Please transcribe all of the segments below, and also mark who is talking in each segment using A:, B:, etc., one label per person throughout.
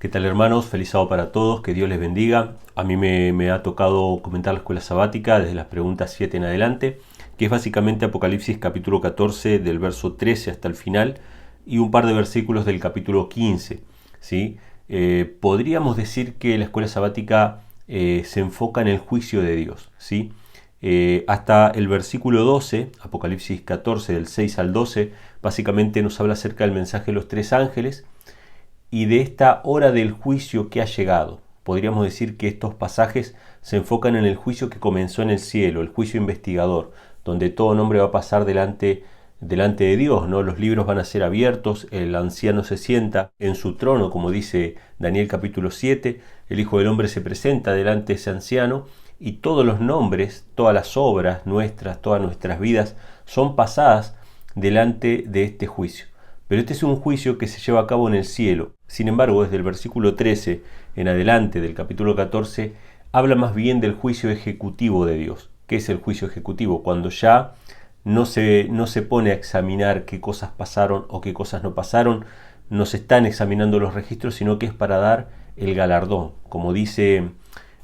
A: ¿Qué tal, hermanos? Feliz sábado para todos, que Dios les bendiga. A mí me ha tocado comentar la escuela sabática desde las preguntas 7 en adelante, que es básicamente Apocalipsis capítulo 14 del verso 13 hasta el final y un par de versículos del capítulo 15. ¿Sí? Podríamos decir que la escuela sabática se enfoca en el juicio de Dios. ¿Sí? Hasta el versículo 12, Apocalipsis 14 del 6 al 12, básicamente nos habla acerca del mensaje de los tres ángeles y de esta hora del juicio que ha llegado. Podríamos decir que estos pasajes se enfocan en el juicio que comenzó en el cielo, el juicio investigador, donde todo nombre va a pasar delante de Dios, ¿no? Los libros van a ser abiertos, el anciano se sienta en su trono, como dice Daniel capítulo 7, el Hijo del Hombre se presenta delante de ese anciano y todos los nombres, todas las obras nuestras, todas nuestras vidas son pasadas delante de este juicio. Pero este es un juicio que se lleva a cabo en el cielo. Sin embargo, desde el versículo 13 en adelante del capítulo 14, habla más bien del juicio ejecutivo de Dios. ¿Qué es el juicio ejecutivo? Cuando ya no se pone a examinar qué cosas pasaron o qué cosas no pasaron, no se están examinando los registros, sino que es para dar el galardón. Como dice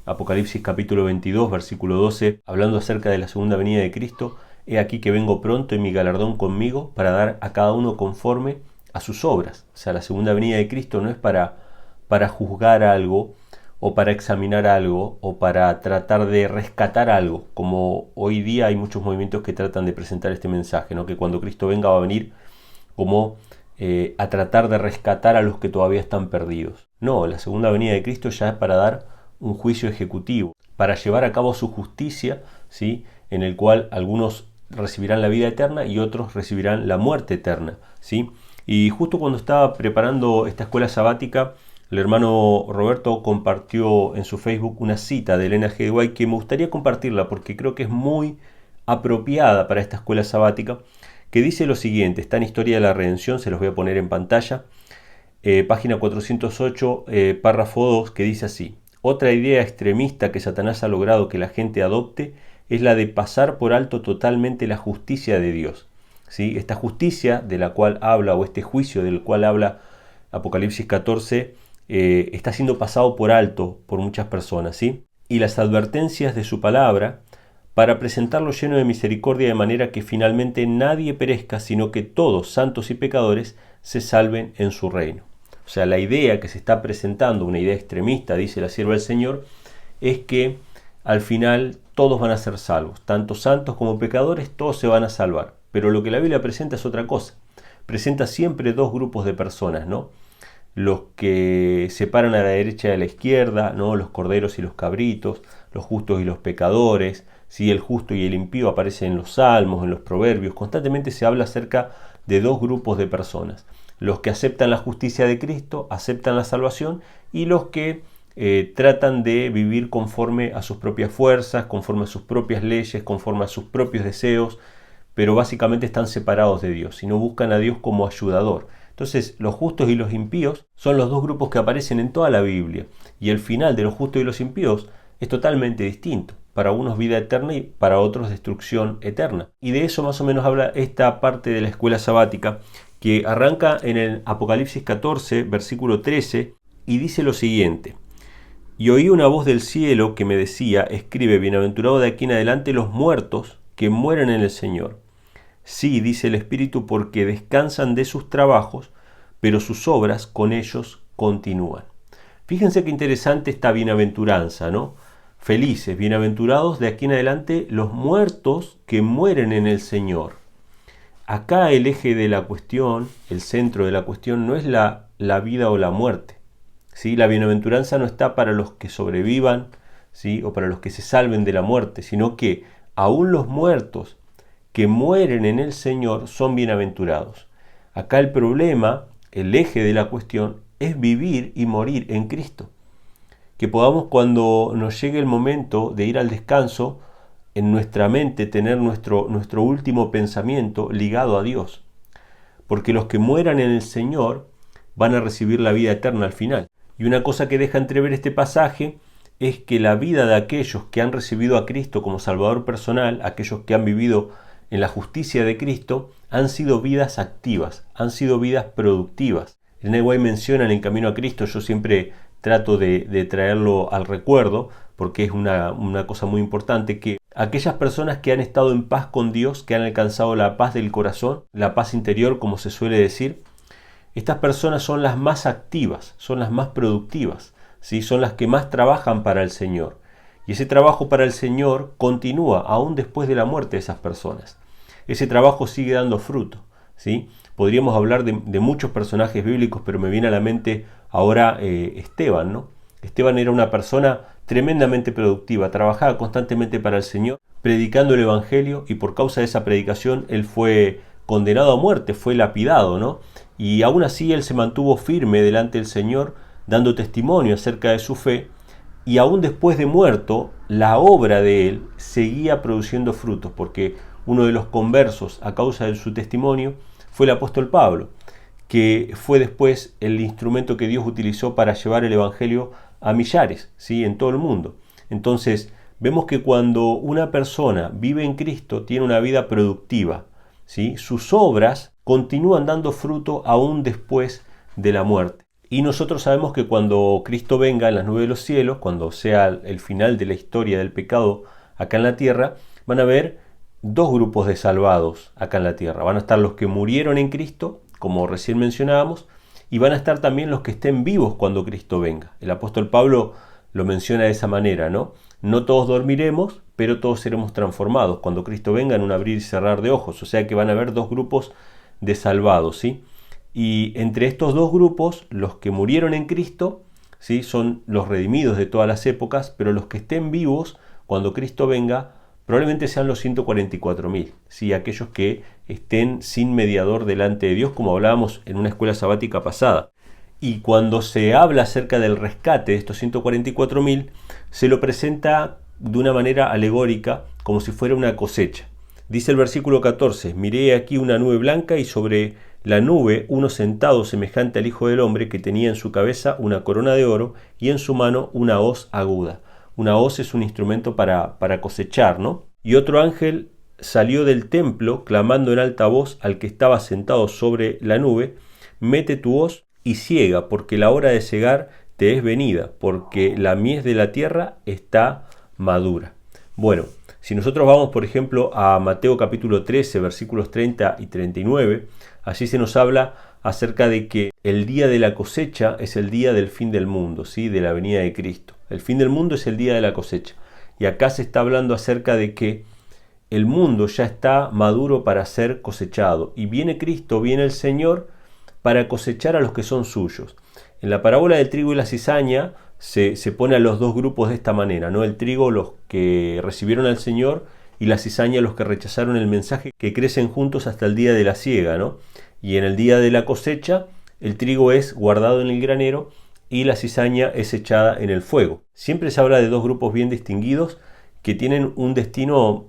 A: Apocalipsis capítulo 22, versículo 12, hablando acerca de la segunda venida de Cristo: he aquí que vengo pronto y mi galardón conmigo para dar a cada uno conforme a sus obras. O sea, la segunda venida de Cristo no es para juzgar algo o para examinar algo o para tratar de rescatar algo, como hoy día hay muchos movimientos que tratan de presentar este mensaje, ¿no? Que cuando Cristo venga va a venir como a tratar de rescatar a los que todavía están perdidos. No, la segunda venida de Cristo ya es para dar un juicio ejecutivo, para llevar a cabo su justicia, ¿sí? En el cual algunos recibirán la vida eterna y otros recibirán la muerte eterna, ¿sí? Y justo cuando estaba preparando esta escuela sabática, el hermano Roberto compartió en su Facebook una cita de Elena G. de White que me gustaría compartirla porque creo que es muy apropiada para esta escuela sabática, que dice lo siguiente. Está en Historia de la Redención, se los voy a poner en pantalla, página 408, párrafo 2, que dice así: otra idea extremista que Satanás ha logrado que la gente adopte es la de pasar por alto totalmente la justicia de Dios. ¿Sí? Esta justicia de la cual habla, o este juicio del cual habla Apocalipsis 14, está siendo pasado por alto por muchas personas, ¿sí? Y las advertencias de su palabra para presentarlo lleno de misericordia, de manera que finalmente nadie perezca, sino que todos, santos y pecadores, se salven en su reino. O sea, la idea que se está presentando, una idea extremista, dice la sierva del Señor, es que al final todos van a ser salvos, tanto santos como pecadores, todos se van a salvar. Pero lo que la Biblia presenta es otra cosa. Presenta siempre dos grupos de personas, ¿no? Los que se paran a la derecha y a la izquierda, ¿no? Los corderos y los cabritos, los justos y los pecadores. ¿Sí? El justo y el impío aparecen en los salmos, en los proverbios. Constantemente se habla acerca de dos grupos de personas: los que aceptan la justicia de Cristo, aceptan la salvación, y los que tratan de vivir conforme a sus propias fuerzas, conforme a sus propias leyes, conforme a sus propios deseos, pero básicamente están separados de Dios y no buscan a Dios como ayudador. Entonces, los justos y los impíos son los dos grupos que aparecen en toda la Biblia, y el final de los justos y los impíos es totalmente distinto. Para unos vida eterna y para otros destrucción eterna. Y de eso más o menos habla esta parte de la escuela sabática, que arranca en el Apocalipsis 14, versículo 13, y dice lo siguiente: y oí una voz del cielo que me decía: escribe, bienaventurado de aquí en adelante los muertos que mueren en el Señor. Sí, dice el Espíritu, porque descansan de sus trabajos, pero sus obras con ellos continúan. Fíjense qué interesante esta bienaventuranza, ¿no? Felices, bienaventurados de aquí en adelante los muertos que mueren en el Señor. Acá el eje de la cuestión, el centro de la cuestión, no es la vida o la muerte. ¿Sí? La bienaventuranza no está para los que sobrevivan, ¿sí? O para los que se salven de la muerte, sino que aún los muertos que mueren en el Señor son bienaventurados. Acá el problema, el eje de la cuestión, es vivir y morir en Cristo. Que podamos, cuando nos llegue el momento de ir al descanso, en nuestra mente tener nuestro último pensamiento ligado a Dios. Porque los que mueran en el Señor van a recibir la vida eterna al final. Y una cosa que deja entrever este pasaje es que la vida de aquellos que han recibido a Cristo como Salvador personal, aquellos que han vivido en la justicia de Cristo, han sido vidas activas, han sido vidas productivas. Ellen White menciona en El Camino a Cristo, yo siempre trato de traerlo al recuerdo, porque es una cosa muy importante, que aquellas personas que han estado en paz con Dios, que han alcanzado la paz del corazón, la paz interior, como se suele decir, estas personas son las más activas, son las más productivas, ¿sí? Son las que más trabajan para el Señor. Y ese trabajo para el Señor continúa aún después de la muerte de esas personas. Ese trabajo sigue dando fruto, ¿sí? Podríamos hablar de muchos personajes bíblicos, pero me viene a la mente ahora Esteban, ¿no? Esteban era una persona tremendamente productiva, trabajaba constantemente para el Señor, predicando el Evangelio, y por causa de esa predicación él fue condenado a muerte, fue lapidado, ¿no? Y aún así él se mantuvo firme delante del Señor, dando testimonio acerca de su fe, y aún después de muerto, la obra de él seguía produciendo frutos, porque uno de los conversos a causa de su testimonio fue el apóstol Pablo, que fue después el instrumento que Dios utilizó para llevar el Evangelio a millares, ¿sí? En todo el mundo. Entonces, vemos que cuando una persona vive en Cristo, tiene una vida productiva, ¿sí? Sus obras continúan dando fruto aún después de la muerte. Y nosotros sabemos que cuando Cristo venga en las nubes de los cielos, cuando sea el final de la historia del pecado acá en la tierra, van a haber dos grupos de salvados acá en la tierra. Van a estar los que murieron en Cristo, como recién mencionábamos, y van a estar también los que estén vivos cuando Cristo venga. El apóstol Pablo lo menciona de esa manera, ¿no? No todos dormiremos, pero todos seremos transformados cuando Cristo venga en un abrir y cerrar de ojos. O sea que van a haber dos grupos de salvados, ¿sí? Y entre estos dos grupos, los que murieron en Cristo, ¿sí? Son los redimidos de todas las épocas, pero los que estén vivos cuando Cristo venga, probablemente sean los 144.000, ¿sí? Aquellos que estén sin mediador delante de Dios, como hablábamos en una escuela sabática pasada. Y cuando se habla acerca del rescate de estos 144.000, se lo presenta de una manera alegórica, como si fuera una cosecha. Dice el versículo 14, miré aquí una nube blanca y sobre la nube uno sentado semejante al Hijo del Hombre, que tenía en su cabeza una corona de oro y en su mano una hoz aguda. Una hoz es un instrumento para cosechar, ¿no? Y otro ángel salió del templo clamando en alta voz al que estaba sentado sobre la nube, mete tu hoz y ciega, porque la hora de cegar te es venida, porque la mies de la tierra está madura. Bueno, si nosotros vamos, por ejemplo, a Mateo capítulo 13, versículos 30 y 39, allí se nos habla acerca de que el día de la cosecha es el día del fin del mundo, ¿sí? De la venida de Cristo. El fin del mundo es el día de la cosecha. Y acá se está hablando acerca de que el mundo ya está maduro para ser cosechado. Y viene Cristo, viene el Señor para cosechar a los que son suyos. En la parábola del trigo y la cizaña se pone a los dos grupos de esta manera, ¿no? El trigo, los que recibieron al Señor, y la cizaña, los que rechazaron el mensaje, que crecen juntos hasta el día de la siega, ¿no? Y en el día de la cosecha, el trigo es guardado en el granero y la cizaña es echada en el fuego. Siempre se habla de dos grupos bien distinguidos que tienen un destino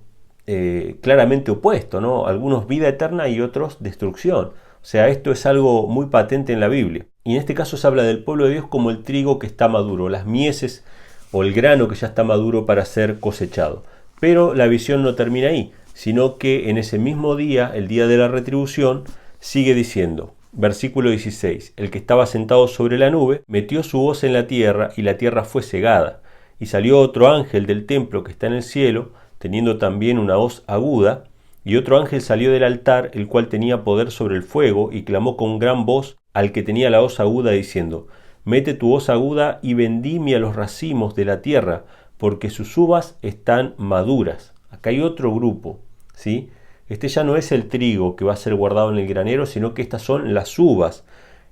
A: claramente opuesto, ¿no? Algunos vida eterna y otros destrucción. O sea, esto es algo muy patente en la Biblia. Y en este caso se habla del pueblo de Dios como el trigo que está maduro, las mieses o el grano que ya está maduro para ser cosechado. Pero la visión no termina ahí, sino que en ese mismo día, el día de la retribución, sigue diciendo, versículo 16, el que estaba sentado sobre la nube metió su hoz en la tierra y la tierra fue cegada. Y salió otro ángel del templo que está en el cielo, teniendo también una hoz aguda, y otro ángel salió del altar, el cual tenía poder sobre el fuego, y clamó con gran voz al que tenía la hoz aguda, diciendo, mete tu hoz aguda y vendimia los racimos de la tierra, porque sus uvas están maduras. Acá hay otro grupo, ¿sí? Este ya no es el trigo que va a ser guardado en el granero, sino que estas son las uvas.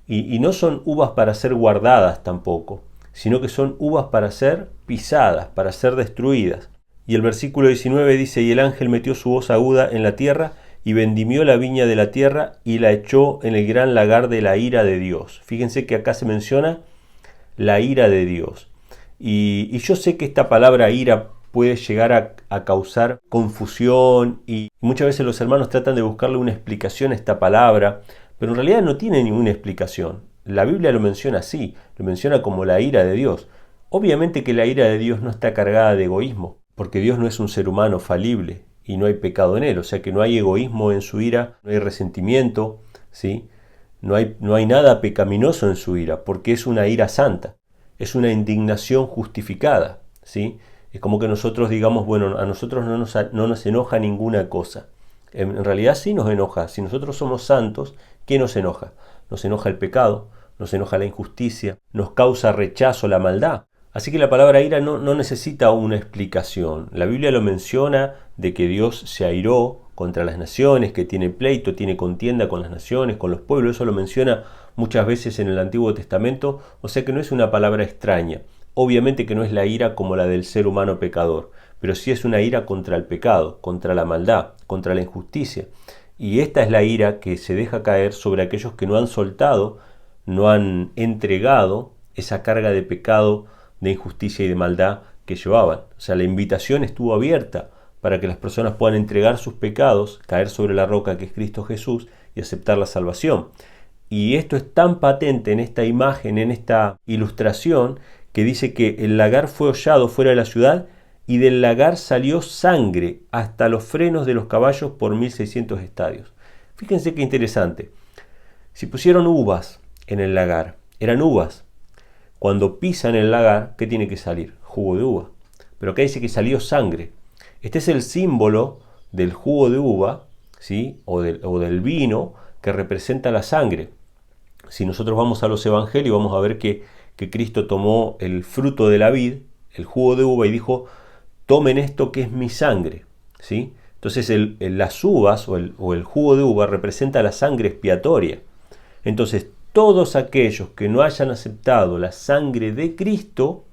A: Y no son uvas para ser guardadas tampoco, sino que son uvas para ser pisadas, para ser destruidas. Y el versículo 19 dice, y el ángel metió su hoz aguda en la tierra, y vendimió la viña de la tierra, y la echó en el gran lagar de la ira de Dios. Fíjense que acá se menciona la ira de Dios. Y yo sé que esta palabra ira puede llegar a causar confusión, y muchas veces los hermanos tratan de buscarle una explicación a esta palabra, pero en realidad no tiene ninguna explicación. La Biblia lo menciona así, lo menciona como la ira de Dios. Obviamente que la ira de Dios no está cargada de egoísmo, porque Dios no es un ser humano falible y no hay pecado en él, o sea que no hay egoísmo en su ira, no hay resentimiento, ¿sí? no hay nada pecaminoso en su ira, porque es una ira santa, es una indignación justificada, ¿sí? Es como que nosotros digamos, bueno, a nosotros no nos enoja ninguna cosa. En realidad sí nos enoja. Si nosotros somos santos, ¿qué nos enoja? Nos enoja el pecado, nos enoja la injusticia, nos causa rechazo la maldad. Así que la palabra ira no necesita una explicación. La Biblia lo menciona de que Dios se airó contra las naciones, que tiene pleito, tiene contienda con las naciones, con los pueblos. Eso lo menciona muchas veces en el Antiguo Testamento, o sea que no es una palabra extraña. Obviamente que no es la ira como la del ser humano pecador, pero sí es una ira contra el pecado, contra la maldad, contra la injusticia. Y esta es la ira que se deja caer sobre aquellos que no han soltado, no han entregado esa carga de pecado, de injusticia y de maldad que llevaban. O sea, la invitación estuvo abierta para que las personas puedan entregar sus pecados, caer sobre la roca que es Cristo Jesús y aceptar la salvación. Y esto es tan patente en esta imagen, en esta ilustración, que dice que el lagar fue hollado fuera de la ciudad y del lagar salió sangre hasta los frenos de los caballos por 1600 estadios. Fíjense qué interesante. Si pusieron uvas en el lagar, eran uvas. Cuando pisan el lagar, ¿qué tiene que salir? Jugo de uva. Pero acá dice que salió sangre. Este es el símbolo del jugo de uva, ¿sí? o del vino que representa la sangre. Si nosotros vamos a los evangelios, vamos a ver que Cristo tomó el fruto de la vid, el jugo de uva, y dijo, tomen esto que es mi sangre, ¿sí? Entonces las uvas o el jugo de uva representa la sangre expiatoria. Entonces todos aquellos que no hayan aceptado la sangre de Cristo,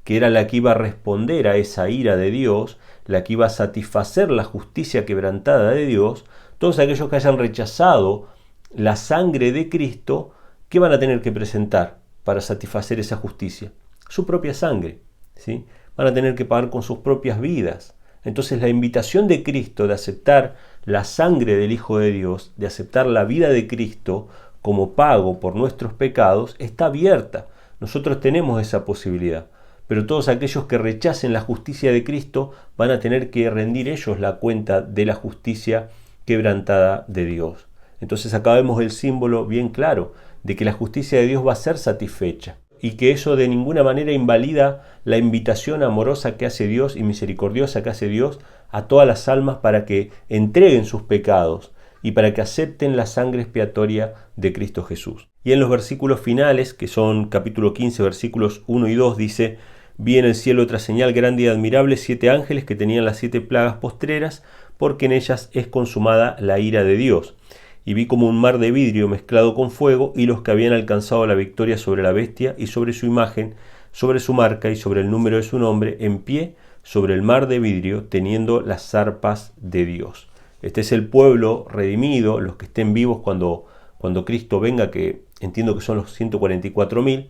A: que era la que iba a responder a esa ira de Dios, la que iba a satisfacer la justicia quebrantada de Dios, todos aquellos que hayan rechazado la sangre de Cristo, ¿qué van a tener que presentar para satisfacer esa justicia? Su propia sangre, ¿sí? Van a tener que pagar con sus propias vidas. Entonces la invitación de Cristo de aceptar la sangre del Hijo de Dios, de aceptar la vida de Cristo como pago por nuestros pecados, está abierta. Nosotros tenemos esa posibilidad. Pero todos aquellos que rechacen la justicia de Cristo van a tener que rendir ellos la cuenta de la justicia quebrantada de Dios. Entonces acá vemos el símbolo bien claro de que la justicia de Dios va a ser satisfecha y que eso de ninguna manera invalida la invitación amorosa que hace Dios y misericordiosa que hace Dios a todas las almas para que entreguen sus pecados y para que acepten la sangre expiatoria de Cristo Jesús. Y en los versículos finales, que son capítulo 15, versículos 1 y 2, dice: vi en el cielo otra señal grande y admirable, 7 ángeles que tenían las 7 plagas postreras, porque en ellas es consumada la ira de Dios. Y vi como un mar de vidrio mezclado con fuego, y los que habían alcanzado la victoria sobre la bestia y sobre su imagen, sobre su marca y sobre el número de su nombre, en pie sobre el mar de vidrio, teniendo las arpas de Dios. Este es el pueblo redimido, los que estén vivos cuando Cristo venga, que entiendo que son los 144.000,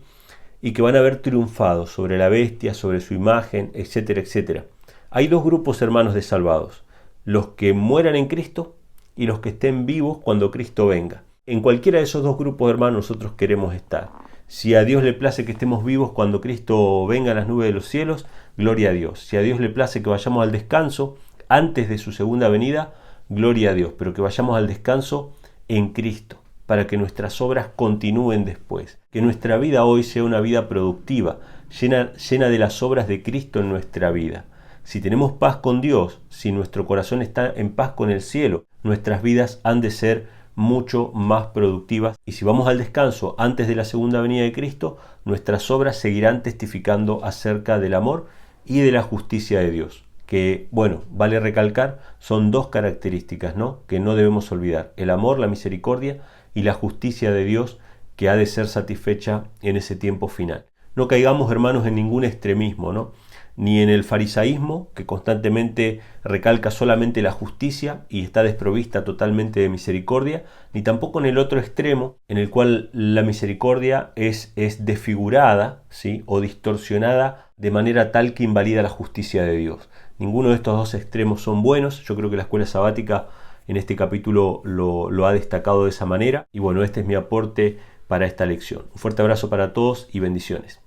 A: y que van a haber triunfado sobre la bestia, sobre su imagen, etcétera, etcétera. Hay 2 grupos, hermanos, de salvados: los que mueran en Cristo y los que estén vivos cuando Cristo venga. En cualquiera de esos 2 grupos, hermanos, nosotros queremos estar. Si a Dios le place que estemos vivos cuando Cristo venga en las nubes de los cielos, gloria a Dios. Si a Dios le place que vayamos al descanso antes de su segunda venida, gloria a Dios. Pero que vayamos al descanso en Cristo, para que nuestras obras continúen después. Que nuestra vida hoy sea una vida productiva, llena de las obras de Cristo en nuestra vida. Si tenemos paz con Dios, si nuestro corazón está en paz con el cielo, nuestras vidas han de ser mucho más productivas. Y si vamos al descanso antes de la segunda venida de Cristo, nuestras obras seguirán testificando acerca del amor y de la justicia de Dios. Que, bueno, vale recalcar, son 2 características, ¿no?, que no debemos olvidar: el amor, la misericordia y la justicia de Dios, que ha de ser satisfecha en ese tiempo final. No caigamos, hermanos, en ningún extremismo, ¿no?, ni en el farisaísmo, que constantemente recalca solamente la justicia y está desprovista totalmente de misericordia, ni tampoco en el otro extremo, en el cual la misericordia es desfigurada, ¿sí?, o distorsionada de manera tal que invalida la justicia de Dios. Ninguno de estos 2 extremos son buenos. Yo creo que la escuela sabática en este capítulo lo ha destacado de esa manera. Y bueno, este es mi aporte para esta lección. Un fuerte abrazo para todos y bendiciones.